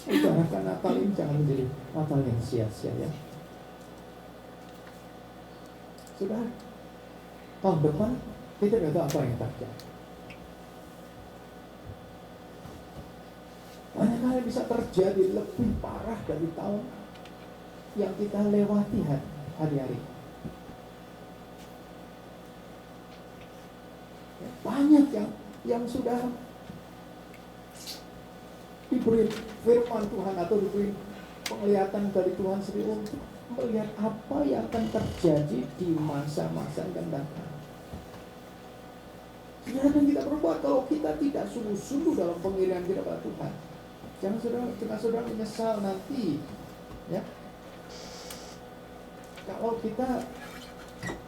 Usahakan Natal ini jangan menjadi Natal yang sia-sia ya. Sudah, tahun depan kita tidak tahu apa yang terjadi. Banyak hal bisa terjadi lebih parah dari tahun yang kita lewati hari-hari. Banyak yang sudah diberi firman Tuhan atau diberi penglihatan dari Tuhan sendiri untuk melihat apa yang akan terjadi di masa-masa yang akan datang. Tidak akan kita berbuat kalau kita tidak sungguh-sungguh dalam pengiringan kita pada Tuhan. Jangan saudara menyesal nanti, ya. Kalau kita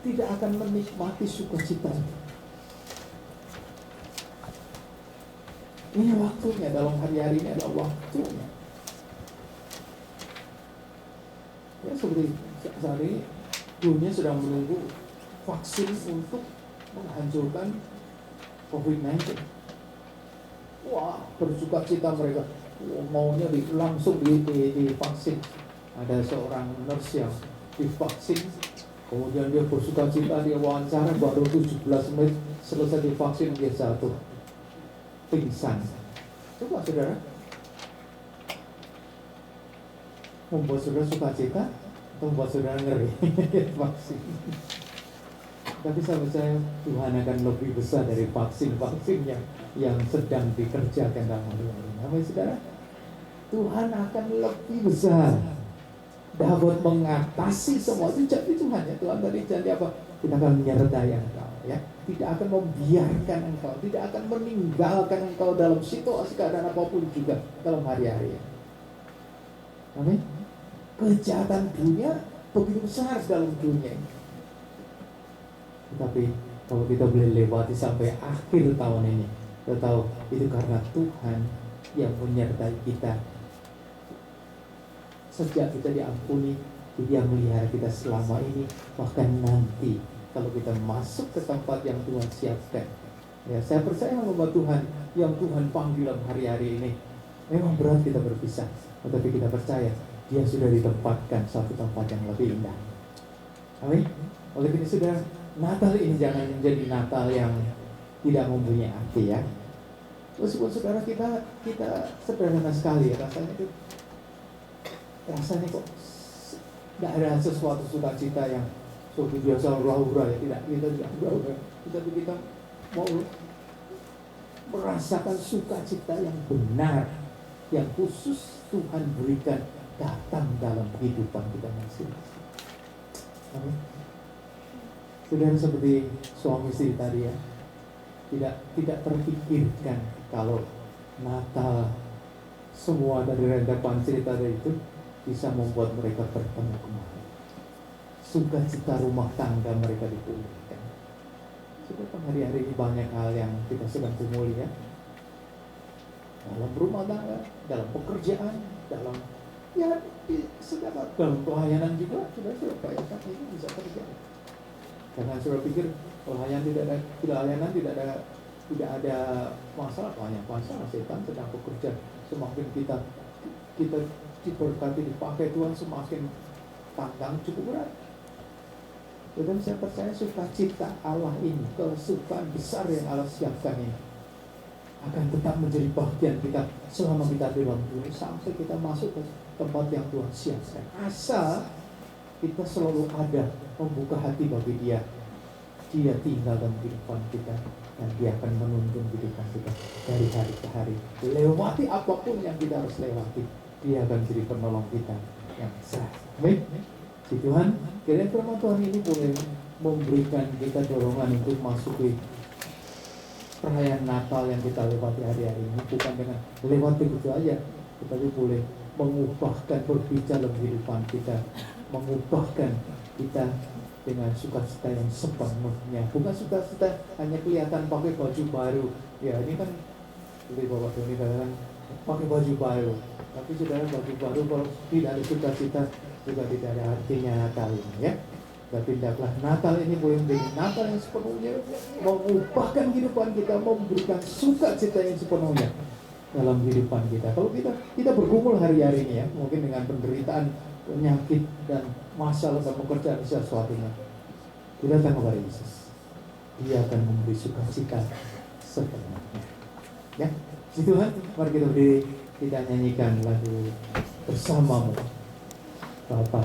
tidak akan menikmati sukacita. Ini waktunya, dalam hari-hari ini adalah waktunya. Ya, seperti saat ini dunia sedang menunggu vaksin untuk menghancurkan COVID-19. Wah, bersukacita mereka. Maunya langsung divaksin. Ada seorang nurse yang divaksin, kemudian dia bersukacita, dia wawancara, baru 17 menit selesai divaksin dia jatuh pingsan. Coba saudara, membuat saudara sukacita atau membuat saudara ngeri? Vaksin. Tapi sahabat saya, Tuhan akan lebih besar dari vaksin-vaksin yang sedang dikerjakan dalam dunia ini. Amin saudara. Tuhan akan lebih besar, dapat mengatasi semua. Itu janji Tuhan ya. Tuhan tadi janji apa? Kita akan menyertai engkau ya. Tidak akan membiarkan engkau, tidak akan meninggalkan engkau dalam situasi keadaan apapun juga dalam hari-hari. Amin. Kejahatan dunia begitu besar dalam dunia ini. Tapi kalau kita boleh lewati sampai akhir tahun ini, kita tahu itu karena Tuhan yang menyertai kita. Sejak kita diampuni, Dia melihara kita selama ini, bahkan nanti kalau kita masuk ke tempat yang Tuhan siapkan. Ya, saya percaya bahwa Tuhan yang Tuhan panggil dalam hari-hari ini memang berat kita berpisah, tetapi kita percaya Dia sudah ditempatkan satu tempat yang lebih indah. Amin. Oleh karena itu, saudara, Natal ini jangan menjadi Natal yang tidak mempunyai arti ya. Meskipun saudara kita sederhana sekali ya, rasanya kok tidak ada sesuatu sukacita yang seperti biasa hura-hura ya, tidak, kita tidak hura-hura, tapi kita mau merasakan sukacita yang benar, yang khusus Tuhan berikan datang dalam kehidupan kita masing-masing. Amin. Saudara, seperti suami istri tadi ya, tidak terpikirkan kalau Natal semua dari rentetan cerita itu bisa membuat mereka bertemu kembali. Sukacita rumah tangga mereka dipulihkan. Sudah hari-hari ini banyak hal yang kita sedang tumuli ya, dalam rumah tangga, dalam pekerjaan, dalam dalam pelayanan juga sudah bayangkan ini bisa terjadi. Jangan sudah pikir pelayanan tidak ada masalah. Banyak masalah. Setan sedang bekerja. Semakin kita diberkati, dipakai Tuhan, semakin tantang cukup berat. Dan saya percaya sukacita Allah ini, kesukaan besar yang Allah siapkan ini akan tetap menjadi bagian kita selama kita di dalam dunia sampai kita masuk ke tempat yang Tuhan siapkan. Asal kita selalu ada membuka hati bagi Dia. Dia tinggal dalam kehidupan kita dan Dia akan menuntun kehidupan kita dari hari ke hari. Lewati apapun yang kita harus lewati, Dia akan jadi penolong kita yang besar. Amin. Si Tuhan, kiranya firman Tuhan ini boleh memberikan kita dorongan untuk masuk ke perayaan Natal yang kita lewati hari-hari ini, bukan dengan lewati begitu aja, tetapi boleh mengubahkan berbicara dalam kehidupan kita, mengubahkan kita dengan sukacita yang sepenuhnya. Bukan sukacita hanya kelihatan pakai baju baru. Ya ini kan beli Bapak Doni katakan pakai baju baru. Tapi saudara, baju baru kalau tidak ada sukacita juga tidak ada artinya Natal ini ya. Tapi hendaklah Natal ini boleh menjadi Natal yang sepenuhnya mengubahkan kehidupan kita, memberikan sukacita yang sepenuhnya dalam kehidupan kita. Kalau kita bergumul hari-hari ini ya, mungkin dengan penderitaan, penyakit dan masalah dan pekerjaan sesuatunya, kita datang kepada Yesus. Dia akan memberi sukacita sepenuhnya. Ya, Tuhan, mari kita berdiri, kita nyanyikan lagu bersamamu, Bapa.